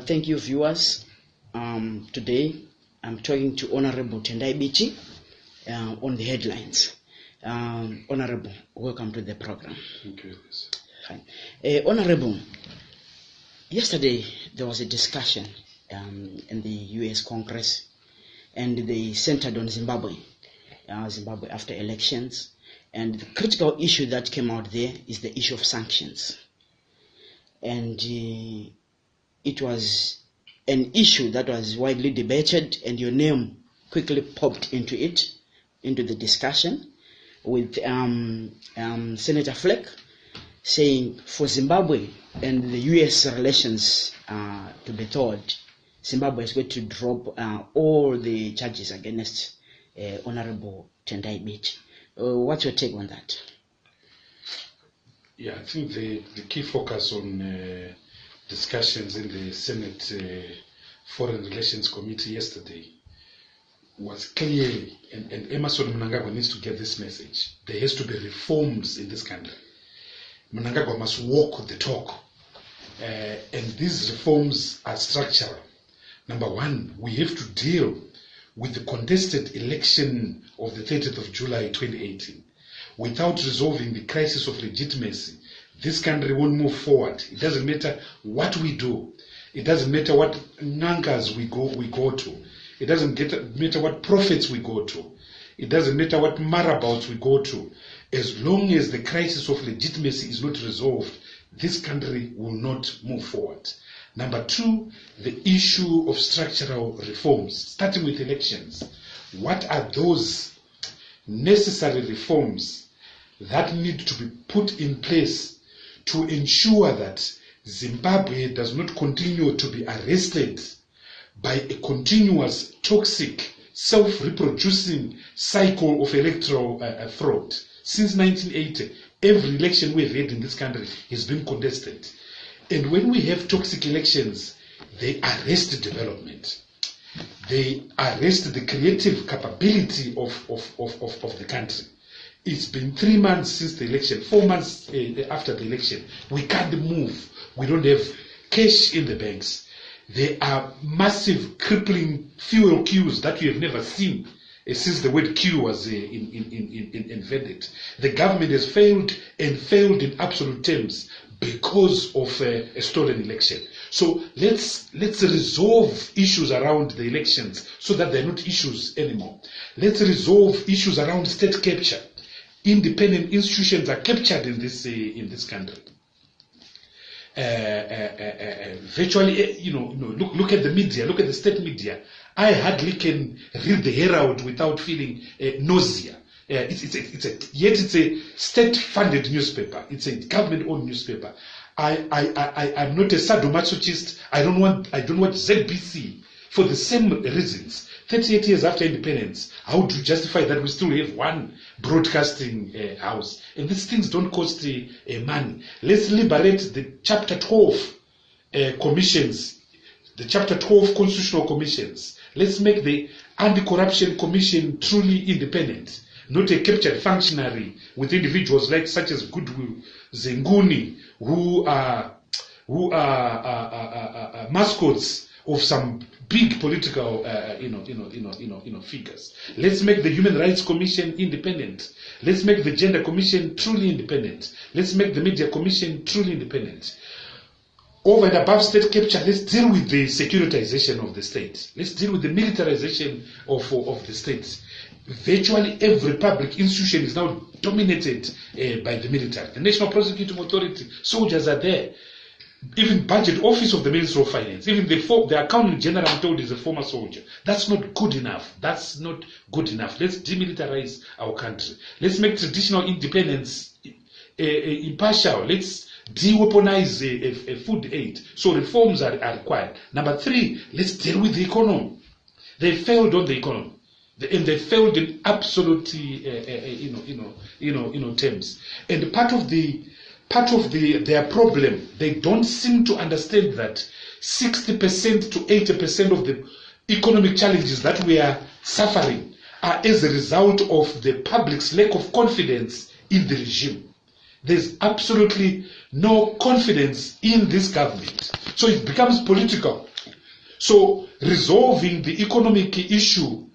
Thank you, viewers. Today, I'm talking to Honorable Tendai Biti on the headlines. Honorable, welcome to the program. Thank you. Fine. Honorable, yesterday there was a discussion in the U.S. Congress, and they centered on Zimbabwe. Zimbabwe after elections, and the critical issue that came out there is the issue of sanctions. And it was an issue that was widely debated, and your name quickly popped into the discussion, with Senator Fleck saying for Zimbabwe and the U.S. relations to be thawed, Zimbabwe is going to drop all the charges against Honorable Tendai Biti. What's your take on that? Yeah, I think the key focus on discussions in the Senate Foreign Relations Committee yesterday was clearly, and Emerson Mnangagwa needs to get this message, there has to be reforms in this country. Mnangagwa must walk the talk. And these reforms are structural. Number one, we have to deal with the contested election of the 30th of July 2018. Without resolving the crisis of legitimacy, this country won't move forward. It doesn't matter what we do. It doesn't matter what ngangas we go to. It doesn't matter what prophets we go to. It doesn't matter what marabouts we go to. As long as the crisis of legitimacy is not resolved, this country will not move forward. Number two, the issue of structural reforms, starting with elections. What are those necessary reforms that need to be put in place to ensure that Zimbabwe does not continue to be arrested by a continuous, toxic, self-reproducing cycle of electoral fraud? Since 1980, every election we've had in this country has been contested. And when we have toxic elections, they arrest development. They arrest the creative capability of the country. It's been 3 months since the election, 4 months after the election. We can't move. We don't have cash in the banks. There are massive, crippling fuel queues that we have never seen since the word queue was invented. The government has failed, and failed in absolute terms, because of a stolen election. So let's resolve issues around the elections so that they're not issues anymore. Let's resolve issues around state capture. Independent institutions are captured in this country. Virtually, look at the media, look at the state media. I hardly can read the Herald without feeling nausea. Yet it's a state-funded newspaper. It's a government-owned newspaper. I'm not a sadomasochist. I don't want ZBC for the same reasons. 38 years after independence, how do you justify that we still have one broadcasting house? And these things don't cost money. Let's liberate the Chapter 12 commissions, the Chapter 12 constitutional commissions. Let's make the Anti-Corruption Commission truly independent, not a captured functionary with individuals such as Goodwill Zenguni, who are mascots of some big political figures. Let's make the Human Rights Commission independent. Let's make the Gender Commission truly independent. Let's make the Media Commission truly independent. Over and above state capture, let's deal with the securitization of the state. Let's deal with the militarization of the state. Virtually every public institution is now dominated by the military. The National Prosecuting Authority, soldiers are there. Even budget office of the Ministry of Finance, even the accountant general, I'm told, is a former soldier. That's not good enough. That's not good enough. Let's demilitarize our country. Let's make traditional independence impartial. Let's de-weaponize food aid. So reforms are required. Number three, let's deal with the economy. They failed on the economy. And they failed in absolute, terms. And part of their problem, they don't seem to understand that 60% to 80% of the economic challenges that we are suffering are as a result of the public's lack of confidence in the regime. There's absolutely no confidence in this government. So it becomes political So resolving the economic issue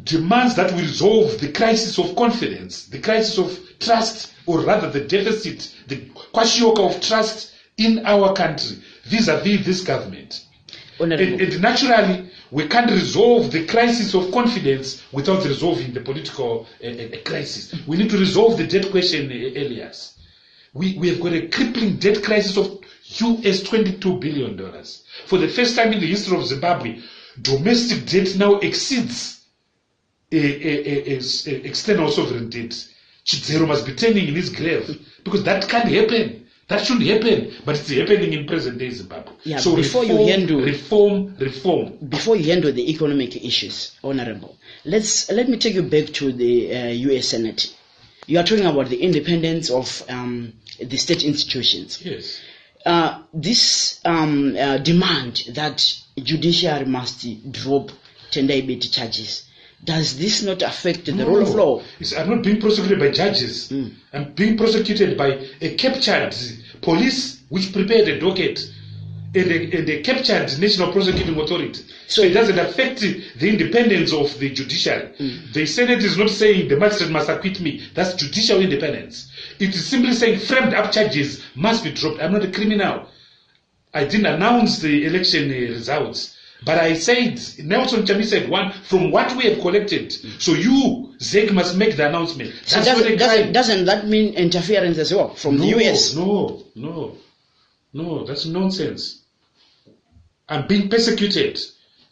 demands that we resolve the crisis of confidence, the crisis of trust, or rather the deficit, the kwashiorkor of trust in our country vis-a-vis this government. And naturally, we can't resolve the crisis of confidence without resolving the political crisis. We need to resolve the debt question, Elias. We have got a crippling debt crisis of US $22 billion. For the first time in the history of Zimbabwe, domestic debt now exceeds external sovereign debt. Chidzero must be turning in his grave, because that can't happen. That shouldn't happen, but it's happening in present-day Zimbabwe. Yeah, so before reform, you handle reform. Before you handle the economic issues, Honorable, let me take you back to the U.S. Senate. You are talking about the independence of the state institutions. Yes. This demand that judiciary must drop Tendai Biti charges. Does this not affect the rule of law? I'm not being prosecuted by judges. I'm being prosecuted by a captured police which prepared a docket and a captured National Prosecuting Authority. So it doesn't affect the independence of the judiciary. The Senate is not saying the magistrate must acquit me. That's judicial independence. It is simply saying framed up charges must be dropped. I'm not a criminal. I didn't announce the election results. But I said, Nelson Chamisa said, one, from what we have collected, so you, ZEC, must make the announcement. So doesn't that mean interference as well from the US? No, that's nonsense. I'm being persecuted.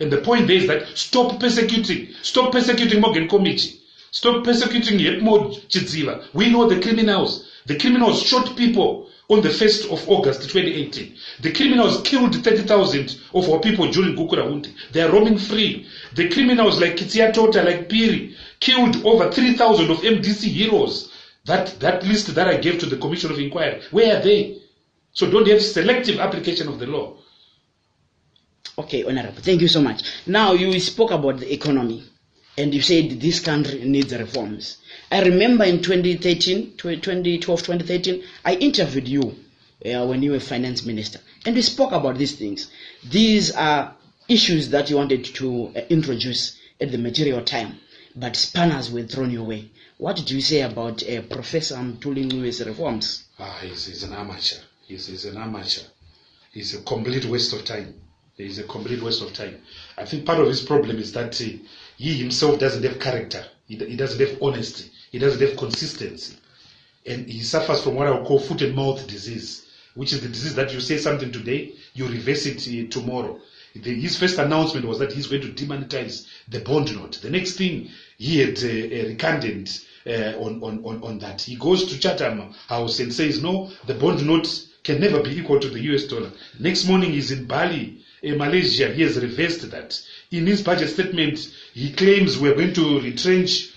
And the point there is that stop persecuting Morgan Komichi. Stop persecuting Yepmo Chidziva. We know the criminals. The criminals shot people on the 1st of August 2018. The criminals killed 30,000 of our people during Gukurahundi. They are roaming free. The criminals like Kitsia Tota, like Piri, killed over 3,000 of MDC heroes. That list that I gave to the Commission of Inquiry, where are they? So don't have selective application of the law. Okay, Honorable, thank you so much. Now you spoke about the economy, and you said this country needs reforms. I remember in 2013, I interviewed you when you were finance minister, and we spoke about these things. These are issues that you wanted to introduce at the material time, but spanners were thrown your way. What did you say about Professor Mthuli Ncube's reforms? He's an amateur. He's an amateur. He's a complete waste of time. He's a complete waste of time. I think part of his problem is that he himself doesn't have character. He doesn't have honesty. He doesn't have consistency. And he suffers from what I would call foot and mouth disease, which is the disease that you say something today, you reverse it tomorrow. His first announcement was that he's going to demonetize the bond note. The next thing, he had a recantant on that. He goes to Chatham House and says, no, the bond note can never be equal to the US dollar. Next morning, he's in Bali, Malaysia. He has reversed that. In his budget statement, he claims we're going to retrench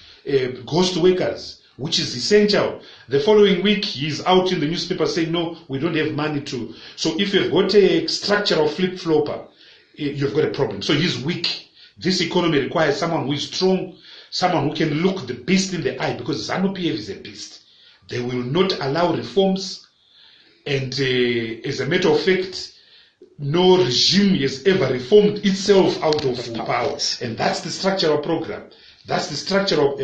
ghost workers, which is essential. The following week, he's out in the newspaper saying, no, we don't have money to. So if you've got a structural flip-flopper, you've got a problem. So he's weak. This economy requires someone who is strong, someone who can look the beast in the eye, because ZANU-PF is a beast. They will not allow reforms, and as a matter of fact, no regime has ever reformed itself out of power, and that's the structural program. That's the structural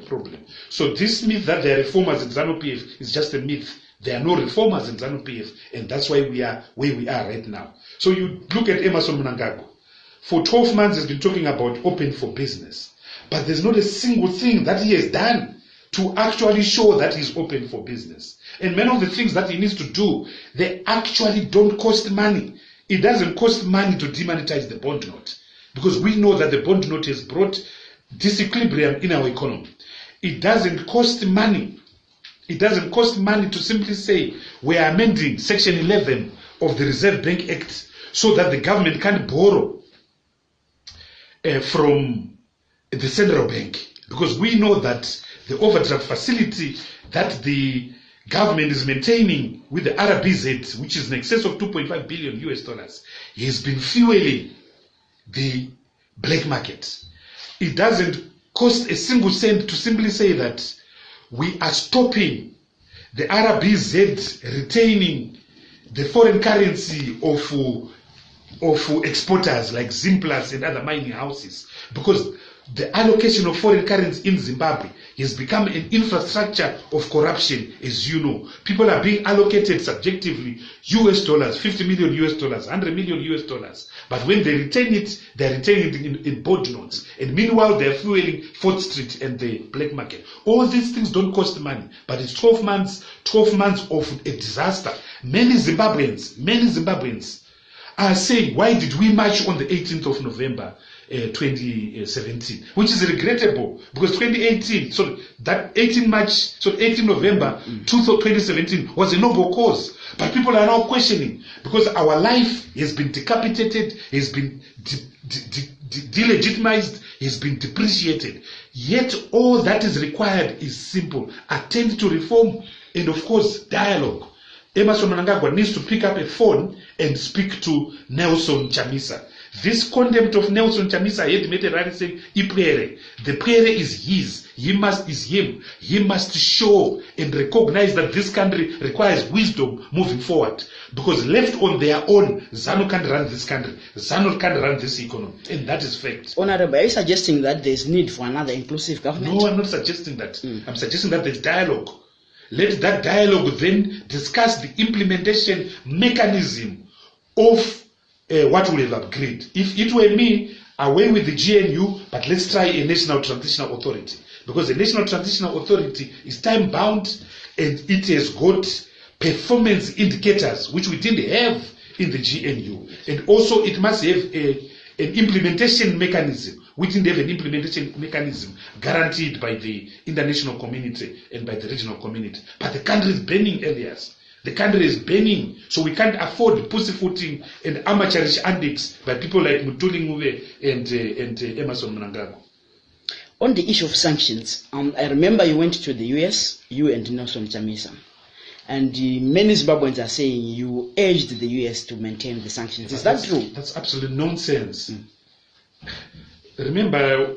problem. So this myth that there are reformers in ZANU-PF is just a myth. There are no reformers in ZANU-PF, and that's why we are where we are right now. So you look at Emmerson Mnangagwa. For 12 months, he's been talking about open for business, but there's not a single thing that he has done to actually show that he's open for business. And many of the things that he needs to do, they actually don't cost money. It doesn't cost money to demonetize the bond note, because we know that the bond note has brought disequilibrium in our economy. It doesn't cost money. It doesn't cost money to simply say we are amending Section 11 of the Reserve Bank Act so that the government can borrow from the central bank, because we know that the overdraft facility that the government is maintaining with the RBZ, which is in excess of $2.5 billion US, has been fueling the black market. It doesn't cost a single cent to simply say that we are stopping the RBZ retaining the foreign currency of exporters like Zimplats and other mining houses, because the allocation of foreign currency in Zimbabwe has become an infrastructure of corruption, as you know. People are being allocated subjectively US dollars, 50 million US dollars, 100 million US dollars. But when they retain it, they're retaining it in bond notes. And meanwhile, they're fueling 4th Street and the black market. All these things don't cost money, but it's 12 months of a disaster. Many Zimbabweans are saying, why did we march on the 18th of November 2017, which is regrettable, because 2018, so that 18 November 2017 was a noble cause. But people are now questioning, because our life has been decapitated, has been delegitimized, has been depreciated. Yet all that is required is simple: attend to reform and, of course, dialogue. Emerson Mnangagwa needs to pick up a phone and speak to Nelson Chamisa. This contempt of Nelson Chamisa had made a rally saying, the prayer is his. He must show and recognize that this country requires wisdom moving forward. Because left on their own, ZANU can't run this country. ZANU can't run this economy. And that is fact. Honorable, are you suggesting that there's need for another inclusive government? No, I'm not suggesting that. I'm suggesting that there's dialogue. Let that dialogue then discuss the implementation mechanism of what will have agreed. If it were me, away with the GNU, but let's try a national transitional authority. Because the national transitional authority is time bound and it has got performance indicators which we didn't have in the GNU. And also it must have an implementation mechanism. We didn't have an implementation mechanism guaranteed by the international community and by the regional community. But the country is burning, Elias. The country is burning, so we can't afford pussyfooting and amateurish antics by people like Mthuli Ncube and Emerson Mnangagwa. On the issue of sanctions, I remember you went to the US, you and Nelson Chamisa, and many Zimbabweans are saying you urged the US to maintain the sanctions. Is that true? That's absolute nonsense. Remember,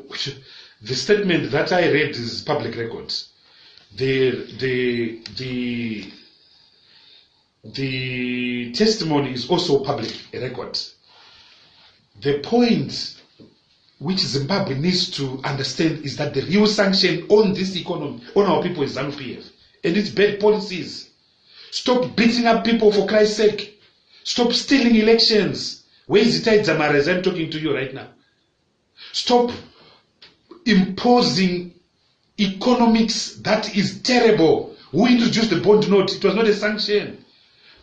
the statement that I read is public record. The testimony is also public record. The point which Zimbabwe needs to understand is that the real sanction on this economy, on our people, is ZANU-PF and its bad policies. Stop beating up people for Christ's sake. Stop stealing elections. Where is Zitai Dzamara as I'm talking to you right now? Stop imposing economics that is terrible. Who introduced the bond note? It was not a sanction.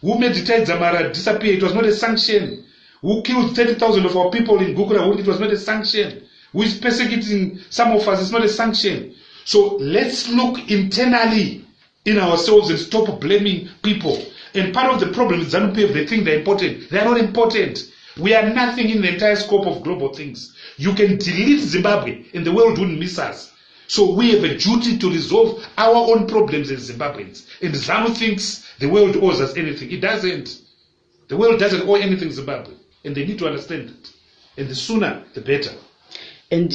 Who made Zitai Dzamara disappear? It was not a sanction. Who killed 30,000 of our people in Gukura? It was not a sanction. Who is persecuting some of us? It's not a sanction. So let's look internally in ourselves and stop blaming people. And part of the problem is ZANU-PF, they think they're important. They are not important. We are nothing in the entire scope of global things. You can delete Zimbabwe and the world wouldn't miss us. So we have a duty to resolve our own problems as Zimbabweans. And ZANU thinks the world owes us anything. It doesn't. The world doesn't owe anything Zimbabwe. And they need to understand it. And the sooner, the better. And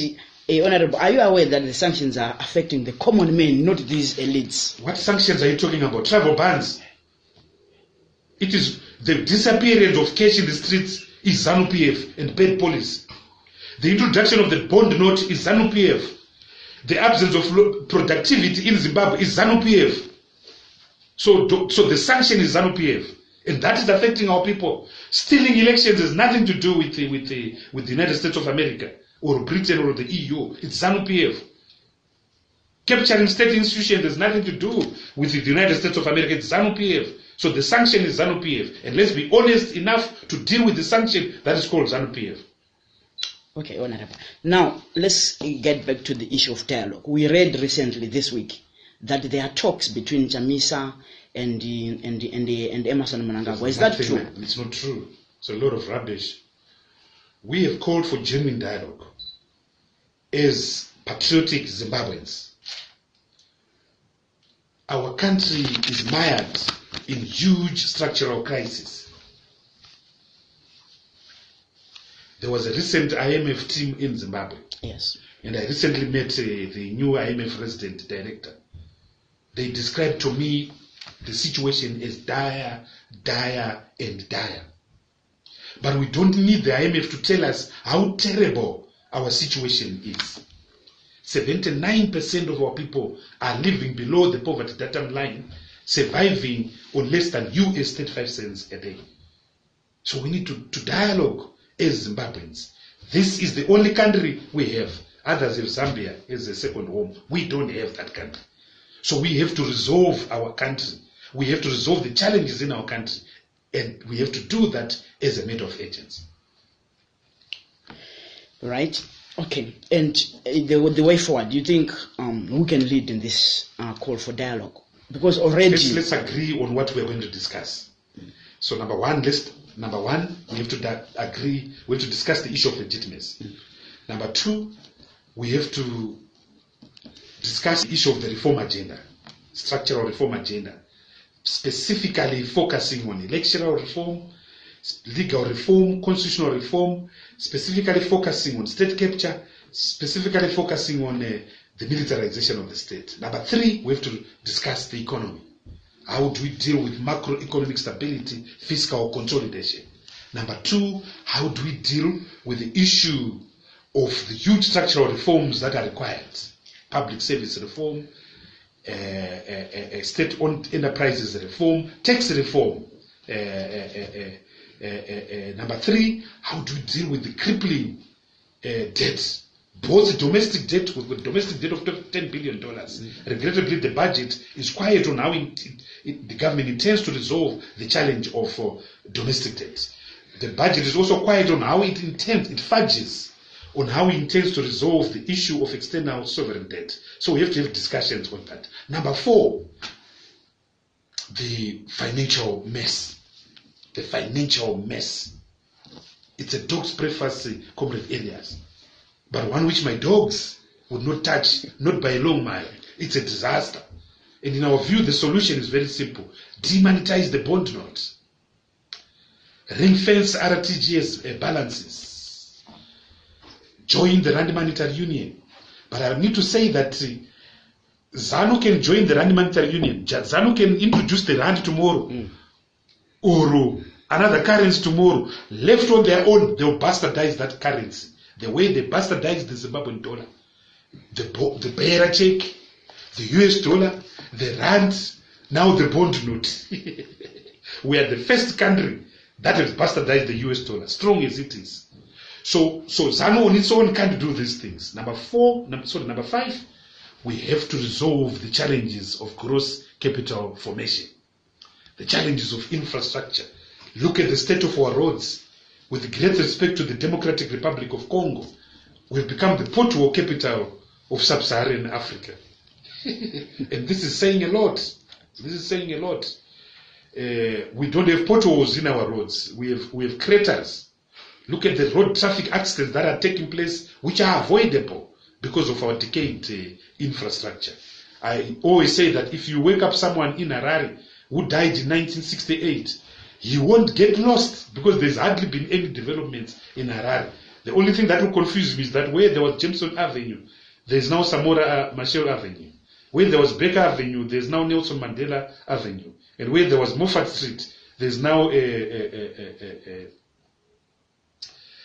Honorable, are you aware that the sanctions are affecting the common man, not these elites? What sanctions are you talking about? Travel bans. It is the disappearance of cash in the streets is ZANU-PF and bad policy. The introduction of the bond note is ZANU-PF. The absence of productivity in Zimbabwe is ZANU-PF. So the sanction is ZANU-PF. And that is affecting our people. Stealing elections has nothing to do with the United States of America or Britain or the EU. It's ZANU-PF. Capturing state institutions has nothing to do with the United States of America. It's ZANU-PF. So the sanction is ZANU-PF. And let's be honest enough to deal with the sanction that is called ZANU-PF. Okay, Honorable. Now, let's get back to the issue of dialogue. We read recently this week that there are talks between Chamisa and Emerson Mnangagwa. Is that true? It's not true. It's a lot of rubbish. We have called for genuine dialogue as patriotic Zimbabweans. Our country is mired in huge structural crisis. There was a recent IMF team in Zimbabwe. Yes. And I recently met the new IMF resident director. They described to me the situation is dire, dire, and dire. But we don't need the IMF to tell us how terrible our situation is. 79% of our people are living below the poverty datum line, surviving on less than US 35 cents a day. So we need to dialogue as Zimbabweans. This is the only country we have. Others have Zambia as a second home. We don't have that country. So we have to resolve our country. We have to resolve the challenges in our country. And we have to do that as a matter of urgency. Right. Okay. And the way forward, do you think who can lead in this call for dialogue? Because already... Let's agree on what we're going to discuss. So number one, we have to agree, we have to discuss the issue of legitimacy. Number two, we have to discuss the issue of the reform agenda, structural reform agenda, specifically focusing on electoral reform, legal reform, constitutional reform, specifically focusing on state capture, specifically focusing on the militarization of the state. Number three, we have to discuss the economy. How do we deal with macroeconomic stability, fiscal consolidation? Number two, how do we deal with the issue of the huge structural reforms that are required? Public service reform, state-owned enterprises reform, tax reform. Number three, how do we deal with the crippling debt? Both the domestic debt, with domestic debt of $10 billion. Regrettably, the budget is quiet on how the government intends to resolve the challenge of domestic debt. The budget is also quiet on how it fudges on how it intends to resolve the issue of external sovereign debt. So we have to have discussions on that. Number four, the financial mess. The financial mess. It's a dog's breakfast, Comrade Elias. But one which my dogs would not touch, not by a long mile. It's a disaster. And in our view, the solution is very simple. Demonetize the bond note. Ring-fence RTGS balances. Join the Rand Monetary Union. But I need to say that ZANU can join the Rand Monetary Union. ZANU can introduce the Rand tomorrow. Or another currency tomorrow. Left on their own, they'll bastardize that currency. The way they bastardized the Zimbabwean dollar, the bearer check, the US dollar, the rand, now the bond note. We are the first country that has bastardized the US dollar, strong as it is. So ZANU on its own can't do these things. Number five, we have to resolve the challenges of gross capital formation, the challenges of infrastructure. Look at the state of our roads. With great respect to the Democratic Republic of Congo, we've become the pothole capital of sub-Saharan Africa. And this is saying a lot. We don't have potholes in our roads. We have craters. Look at the road traffic accidents that are taking place, which are avoidable because of our decayed infrastructure. I always say that if you wake up someone in Harare who died in 1968, he won't get lost because there's hardly been any developments in Harare. The only thing that will confuse him is that where there was Jameson Avenue, there's now Samora Machel Avenue. Where there was Baker Avenue, there's now Nelson Mandela Avenue. And where there was Moffat Street, there's now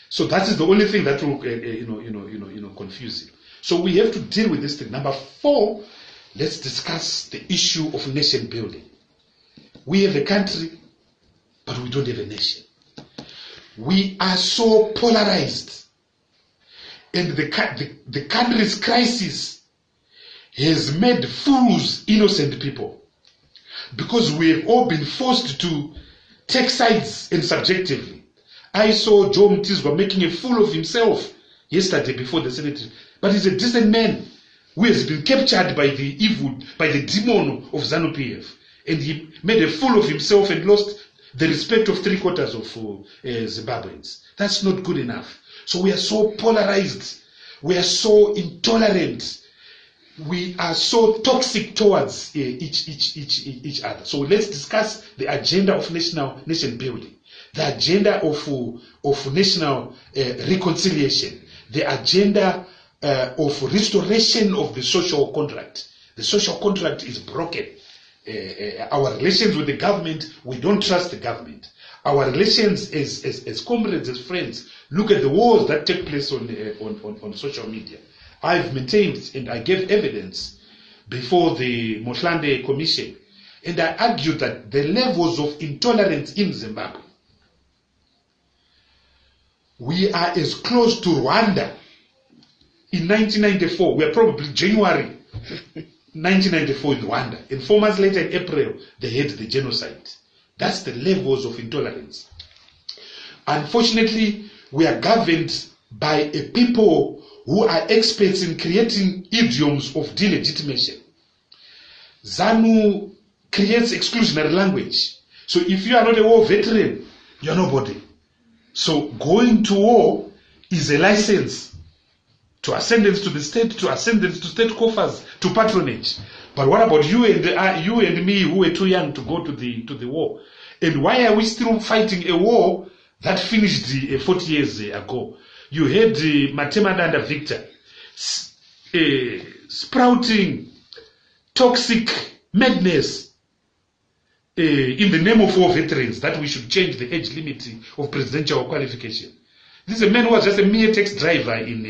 So that is the only thing that will confuse him. So we have to deal with this thing. Number four, let's discuss the issue of nation building. We have a country, but we don't have a nation. We are so polarized. And the country's crisis has made fools innocent people. Because we have all been forced to take sides and subjectively. I saw Joe Mtizwa making a fool of himself yesterday before the Senate. But he's a decent man who has been captured by the evil, by the demon of ZANU-PF. And he made a fool of himself and lost the respect of 3/4 of Zimbabweans. That's not good enough. So we are so polarized. We are so intolerant. We are so toxic towards each other. So let's discuss the agenda of nation building, the agenda of national reconciliation, the agenda of restoration of the social contract. The social contract is broken. our relations with the government, we don't trust the government. Our relations as comrades, as friends, look at the wars that take place on social media. I've maintained and I gave evidence before the Motlande Commission, and I argued that the levels of intolerance in Zimbabwe, we are as close to Rwanda in 1994. We are probably January 1994 in Rwanda. And 4 months later in April, they had the genocide. That's the levels of intolerance. Unfortunately, we are governed by a people who are experts in creating idioms of delegitimation. ZANU creates exclusionary language. So if you are not a war veteran, you're nobody. So going to war is a license to ascendance to the state, to ascendance to state coffers, to patronage. But what about you and me who were too young to go to the war? And why are we still fighting a war that finished 40 years ago? You had Matemada Victor sprouting toxic madness in the name of war veterans, that we should change the age limit of presidential qualification. This is a man who was just a mere taxi driver in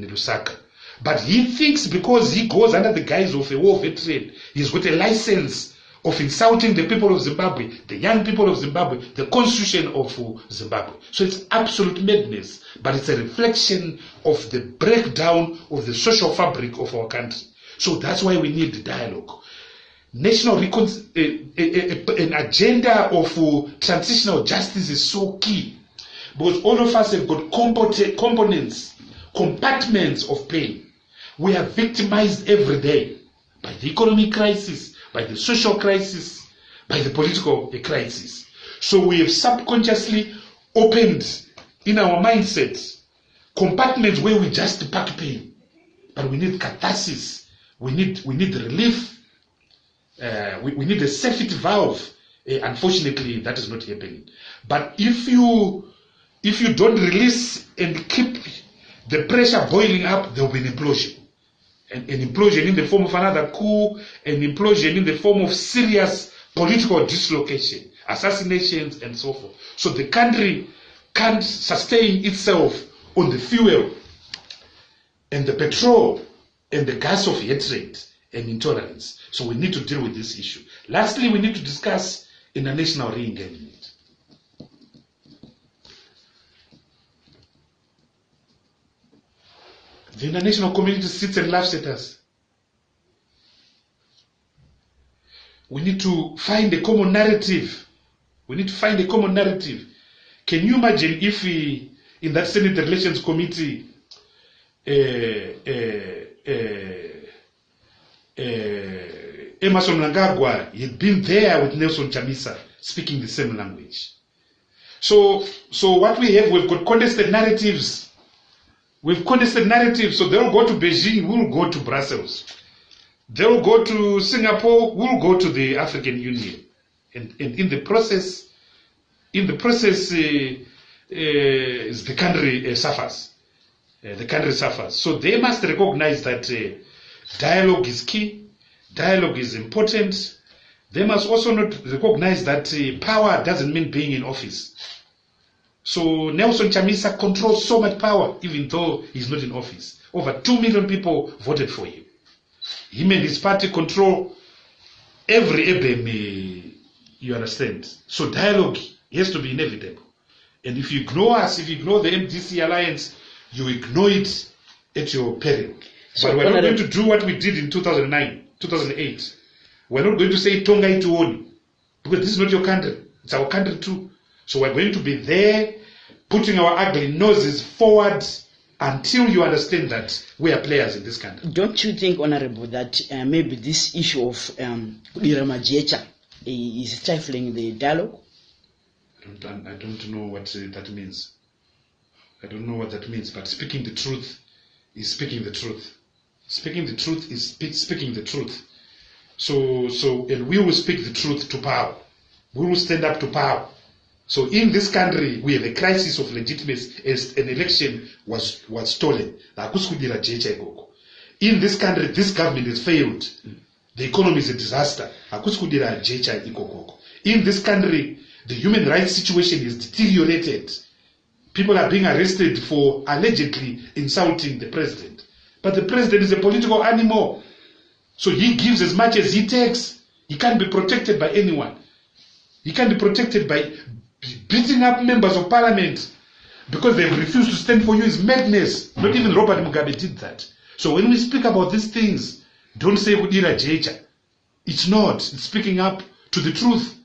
Lusaka. But he thinks because he goes under the guise of a war veteran, he's got a license of insulting the people of Zimbabwe, the young people of Zimbabwe, the constitution of Zimbabwe. So it's absolute madness, but it's a reflection of the breakdown of the social fabric of our country. So that's why we need the dialogue. National an agenda of transitional justice is so key, because all of us have got components, compartments of pain. We are victimized every day by the economic crisis, by the social crisis, by the political crisis. So we have subconsciously opened in our mindsets compartments where we just pack pain. But we need catharsis. We need relief. We need a safety valve. Unfortunately, that is not happening. But if you don't release and keep the pressure boiling up, there will be an implosion. An implosion in the form of another coup, an implosion in the form of serious political dislocation, assassinations, and so forth. So the country can't sustain itself on the fuel and the petrol and the gas of hatred and intolerance. So we need to deal with this issue. Lastly, we need to discuss international re-engagement. The international community sits and laughs at us. We need to find a common narrative. Can you imagine if in that Senate Relations Committee, Emerson Mnangagwa had been there with Nelson Chamisa speaking the same language? So what we have, we've got contested narratives. So they'll go to Beijing, we'll go to Brussels. They'll go to Singapore, we'll go to the African Union. And in the process, the country suffers. So they must recognize that dialogue is key, dialogue is important. They must also not recognize that power doesn't mean being in office. So Nelson Chamisa controls so much power, even though he's not in office. Over 2 million people voted for him. Him and his party control every EBM, you understand. So dialogue has to be inevitable. And if you ignore us, if you ignore the MDC alliance, you ignore it at your peril. So but we're not going to do what we did in 2009, 2008. We're not going to say Tonga Ituoni, because this is not your country. It's our country too. So we're going to be there, putting our ugly noses forward until you understand that we are players in this country. Don't you think, Honorable, that maybe this issue of Iramajecha is stifling the dialogue? I don't know what that means. I don't know what that means, but speaking the truth is speaking the truth. Speaking the truth is speaking the truth. So, and we will speak the truth to power. We will stand up to power. So in this country, we have a crisis of legitimacy as an election was stolen. In this country, this government has failed. The economy is a disaster. In this country, the human rights situation is deteriorated. People are being arrested for allegedly insulting the president. But the president is a political animal. So he gives as much as he takes. He can't be protected by anyone. He can't be protected by beating up members of parliament because they refuse to stand for you is madness. Not even Robert Mugabe did that. So when we speak about these things, don't say Udira Jecha. It's not. It's speaking up to the truth.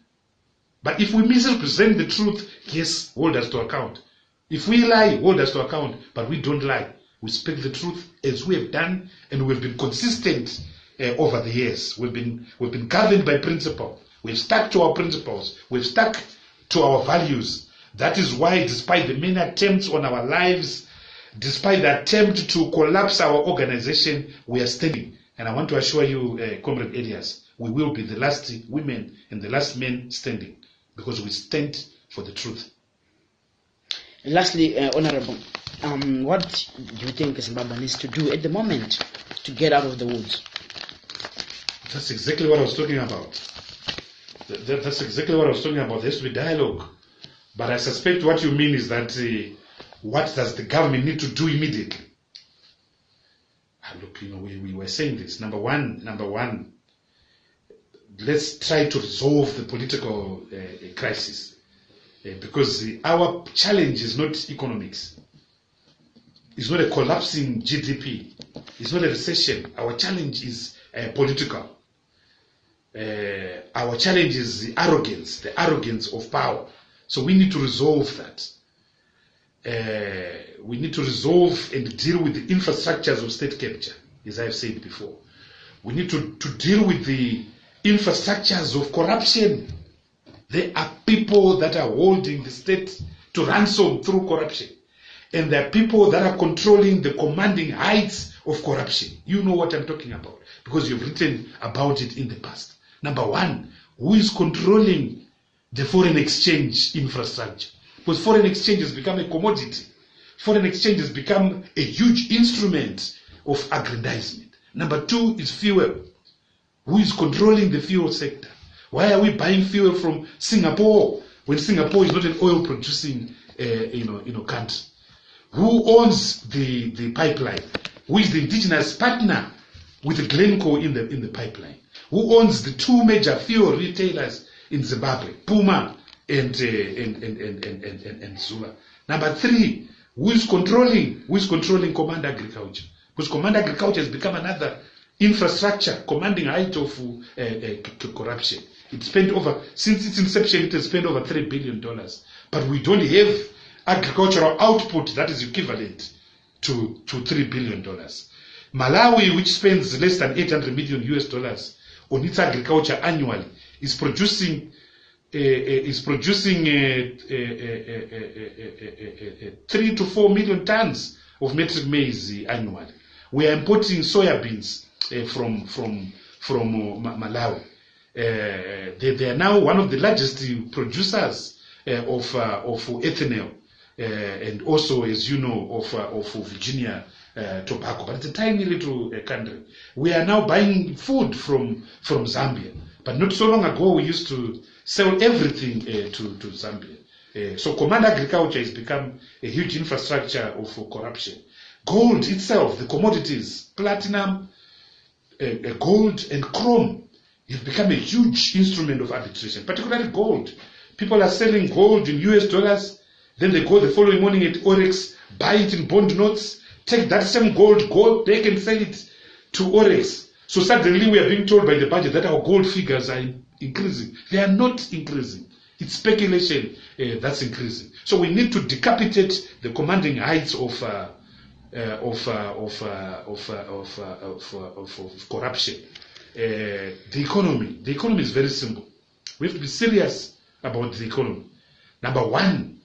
But if we misrepresent the truth, yes, hold us to account. If we lie, hold us to account. But we don't lie. We speak the truth as we have done, and we've been consistent over the years. We've been governed by principle. We've stuck to our principles. We've stuck to our values. That is why, despite the many attempts on our lives, despite the attempt to collapse our organization, we are standing. And I want to assure you, Comrade Elias, we will be the last women and the last men standing, because we stand for the truth. Lastly, Honorable, what do you think Zimbabwe needs to do at the moment to get out of the woods? That's exactly what I was talking about. That's exactly what I was talking about. There has to be dialogue. But I suspect what you mean is that what does the government need to do immediately? Look, we were saying this. Number one, let's try to resolve the political crisis. Because our challenge is not economics. It's not a collapsing GDP. It's not a recession. Our challenge is political. Our challenge is the arrogance of power. So we need to resolve that. We need to resolve and deal with the infrastructures of state capture, as I've said before. We need to deal with the infrastructures of corruption. There are people that are holding the state to ransom through corruption. And there are people that are controlling the commanding heights of corruption. You know what I'm talking about, because you've written about it in the past. Number one, who is controlling the foreign exchange infrastructure? Because foreign exchange has become a commodity. Foreign exchange has become a huge instrument of aggrandizement. Number two is fuel. Who is controlling the fuel sector? Why are we buying fuel from Singapore when Singapore is not an oil producing country? Who owns the pipeline? Who is the indigenous partner with Glencore in the pipeline? Who owns the two major fuel retailers in Zimbabwe, Puma and Zula? Number three, who is controlling Command Agriculture? Because Command Agriculture has become another infrastructure commanding height of corruption. It spent since its inception, it has spent over $3 billion. But we don't have agricultural output that is equivalent to $3 billion. Malawi, which spends less than $800 million on its agriculture annually, is producing 3 to 4 million tons of metric maize annually. We are importing soybeans from Malawi. They are now one of the largest producers of ethanol, and also, as you know, of Virginia tobacco. But it's a tiny little country. We are now buying food from Zambia. But not so long ago, we used to sell everything to Zambia. So Command Agriculture has become a huge infrastructure of corruption. Gold itself, the commodities, platinum, gold and chrome, have become a huge instrument of arbitration, particularly gold. People are selling gold in US dollars, then they go the following morning at Oryx, buy it in bond notes, take that same gold, go back and sell it to Oryx. So suddenly we are being told by the budget that our gold figures are increasing. They are not increasing. It's speculation that's increasing. So we need to decapitate the commanding heights of corruption. The economy is very simple. We have to be serious about the economy. Number one,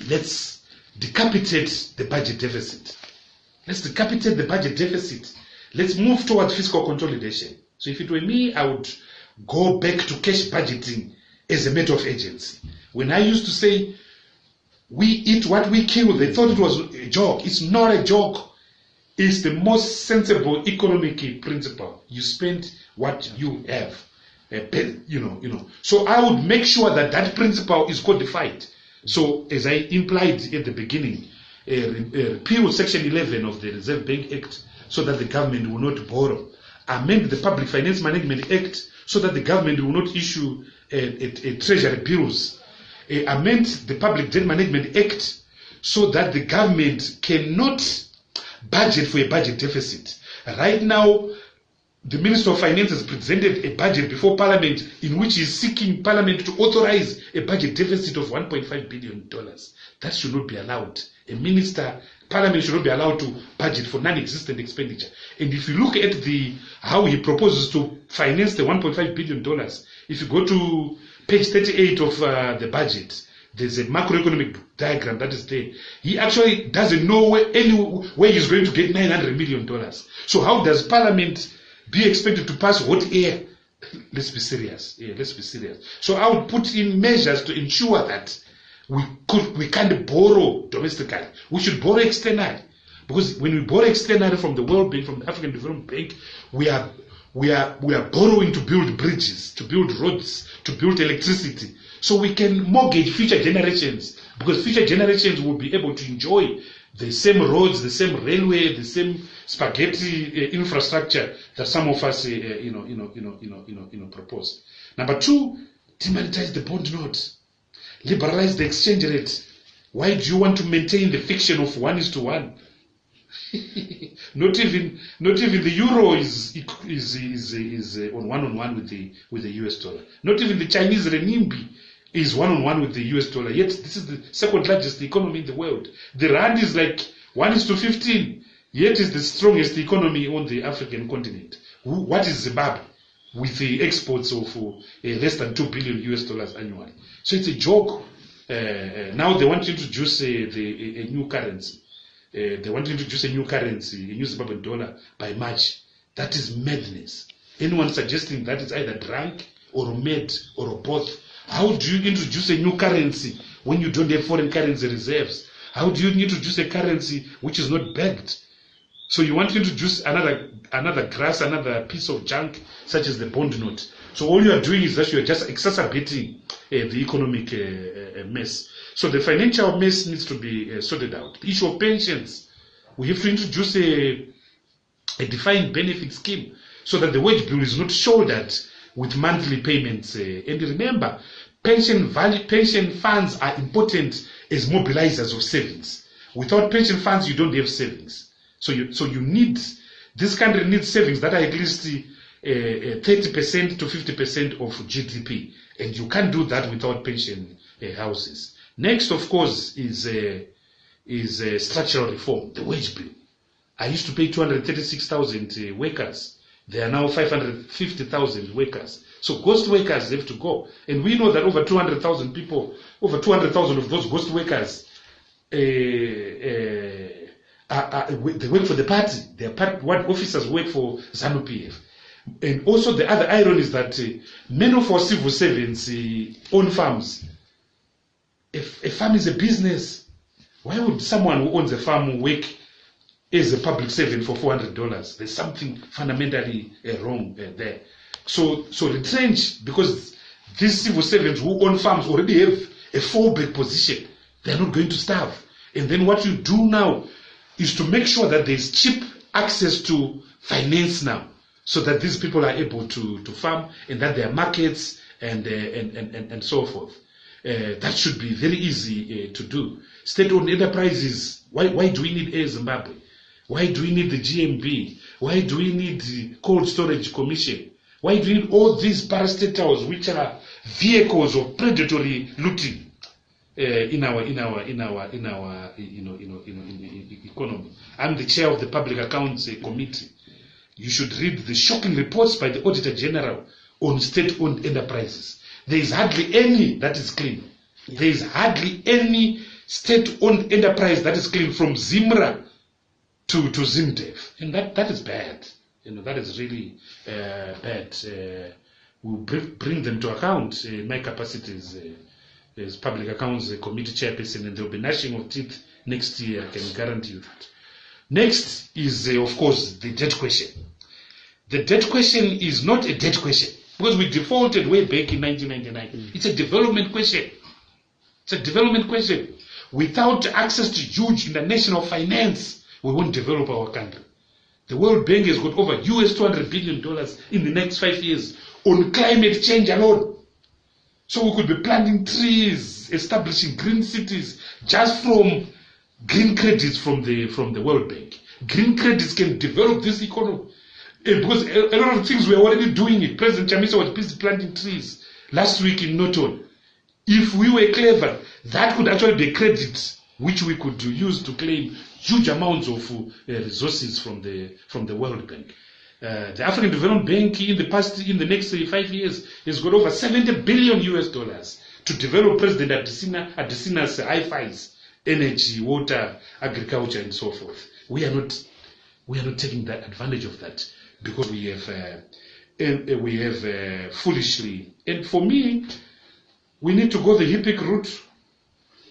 let's decapitate the budget deficit. Let's decapitate the budget deficit. Let's move towards fiscal consolidation. So if it were me, I would go back to cash budgeting as a matter of agency. When I used to say, we eat what we kill, they thought it was a joke. It's not a joke. is the most sensible economic principle. You spend what you have. So I would make sure that that principle is codified. So as I implied at the beginning, repeal Section 11 of the Reserve Bank Act so that the government will not borrow. Amend the Public Finance Management Act so that the government will not issue treasury bills. Amend the Public Debt Management Act so that the government cannot budget for a budget deficit. Right now, the Minister of Finance has presented a budget before Parliament in which he is seeking Parliament to authorize a budget deficit of $1.5 billion. That should not be allowed. Parliament should not be allowed to budget for non-existent expenditure. And if you look at how he proposes to finance the $1.5 billion, if you go to page 38 of the budget, there's a macroeconomic diagram that is there. He actually doesn't know where he's going to get $900 million. So how does Parliament be expected to pass hot air? Let's be serious. Yeah, let's be serious. So I would put in measures to ensure that we can't borrow domestically. We should borrow externally. Because when we borrow externally from the World Bank, from the African Development Bank, we are borrowing to build bridges, to build roads, to build electricity. So we can mortgage future generations, because future generations will be able to enjoy the same roads, the same railway, the same spaghetti infrastructure that some of us, propose. Number two, demonetize the bond note, liberalize the exchange rate. Why do you want to maintain the fiction of 1:1? Not even the euro is on one with the US dollar. Not even the Chinese renminbi is 1 with the US dollar. Yet this is the second largest economy in the world. The rand is like 1:15. Yet is the strongest economy on the African continent. What is Zimbabwe with the exports of less than $2 billion US annually? So it's a joke. Now they want to introduce a new currency. They want to introduce a new currency, a new Zimbabwean dollar by March. That is madness. Anyone suggesting that is either drunk or mad or both. How do you introduce a new currency when you don't have foreign currency reserves? How do you introduce a currency which is not backed? So you want to introduce another grass, another piece of junk, such as the bond note. So all you are doing is that you are just exacerbating the economic mess. So the financial mess needs to be sorted out. The issue of pensions, we have to introduce a defined benefit scheme so that the wage bill is not shouldered with monthly payments. And remember, pension funds are important as mobilizers of savings. Without pension funds, you don't have savings. So you need, this country needs savings that are at least 30% to 50% of GDP. And you can't do that without pension houses. Next, of course, is structural reform, the wage bill. I used to pay 236,000 workers. There are now 550,000 workers. So ghost workers have to go. And we know that over 200,000 people, over 200,000 of those ghost workers, they work for the party. What officers work for ZANU-PF. And also the other irony is that many of our civil servants own farms. If a farm is a business, why would someone who owns a farm work as a public servant for $400? There's something fundamentally wrong there. So retrench, because these civil servants who own farms already have a fallback position. They're not going to starve. And then what you do now is to make sure that there's cheap access to finance now, so that these people are able to farm, and that there are markets and so forth. That should be very easy to do. State-owned enterprises, why do we need Air Zimbabwe? Why do we need the GMB? Why do we need the Cold Storage Commission? Why do we need all these parastatals, which are vehicles of predatory looting in our economy? I'm the chair of the Public Accounts Committee. You should read the shocking reports by the Auditor General on state-owned enterprises. There is hardly any that is clean. There is hardly any state-owned enterprise that is clean, from Zimra to Zimdev. And that is bad. That is really bad. We'll bring them to account in my capacities as Public Accounts Committee Chairperson, and there will be gnashing of teeth next year, I can guarantee you that. Next is, of course, the debt question. The debt question is not a debt question because we defaulted way back in 1999. It's a development question. It's a development question. Without access to huge international finance, we won't develop our country. The World Bank has got over $200 billion in the next 5 years on climate change alone. So we could be planting trees, establishing green cities, just from green credits from the World Bank. Green credits can develop this economy. Because a lot of things we are already doing it. President Chamisa was busy planting trees last week in Norton. If we were clever, that could actually be credit which we could use to claim huge amounts of resources from the World Bank. The African Development Bank in the next 5 years has got over $70 billion to develop President Adesina's IFIs, energy, water, agriculture, and so forth. We are not taking that advantage of that because we have foolishly. And for me, we need to go the HIPIC route.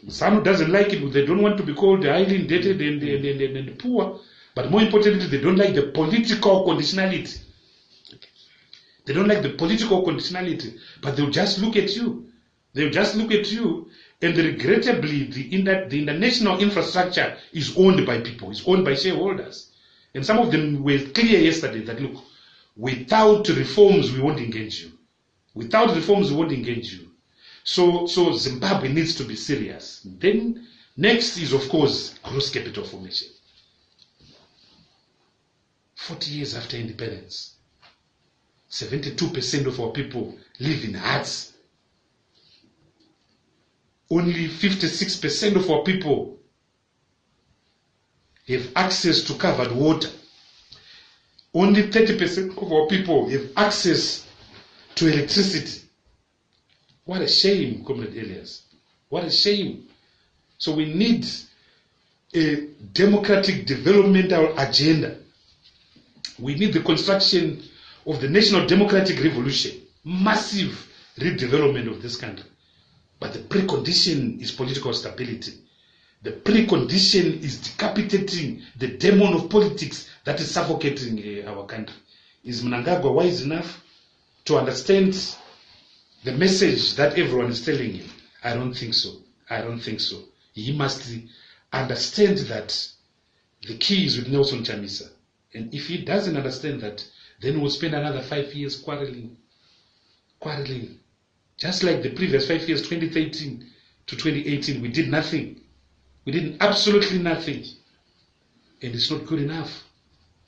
Some doesn't like it. They don't want to be called highly indebted and poor. But more importantly, they don't like the political conditionality. They don't like the political conditionality. But they'll just look at you. They'll just look at you. And regrettably, the international infrastructure is owned by people. It's owned by shareholders. And some of them were clear yesterday that, look, without reforms, we won't engage you. Without reforms, we won't engage you. So Zimbabwe needs to be serious. Then next is, of course, gross capital formation. 40 years after independence, 72% of our people live in huts. Only 56% of our people have access to covered water. Only 30% of our people have access to electricity. What a shame, Comrade Elias. What a shame. So we need a democratic developmental agenda. We need the construction of the national democratic revolution. Massive redevelopment of this country. But the precondition is political stability. The precondition is decapitating the demon of politics that is suffocating our country. Is Mnangagwa wise enough to understand the message that everyone is telling him? I don't think so. I don't think so. He must understand that the key is with Nelson Chamisa. And if he doesn't understand that, then we'll spend another 5 years quarreling. Just like the previous 5 years, 2013 to 2018, we did nothing. We did absolutely nothing. And it's not good enough.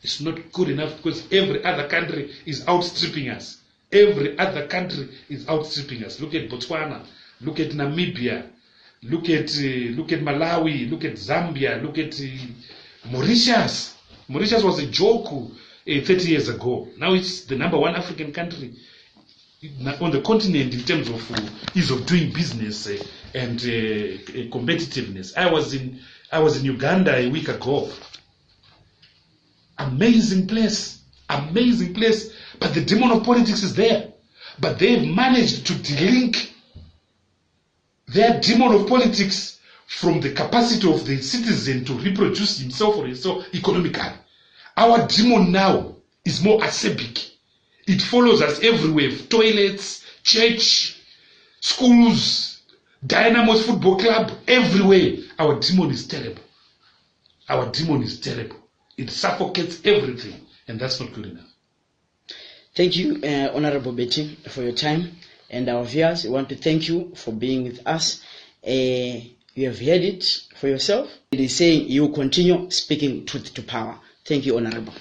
It's not good enough because every other country is outstripping us. Every other country is outstripping us. Look at Botswana. Look at Namibia. Look at Malawi. Look at Zambia. Look at Mauritius. Mauritius was a joke 30 years ago. Now it's the number 1 African country on the continent in terms of ease of doing business and competitiveness. I was in Uganda a week ago. Amazing place, but the demon of politics is there. But they've managed to delink their demon of politics from the capacity of the citizen to reproduce himself or herself economically. Our demon now is more acerbic. It follows us everywhere. Toilets, church, schools, Dynamos Football Club, everywhere. Our demon is terrible. Our demon is terrible. It suffocates everything, and that's not good enough. Thank you, Honorable Biti, for your time. And our viewers, we want to thank you for being with us. You have heard it for yourself. It is saying you will continue speaking truth to power. Thank you, Honorable.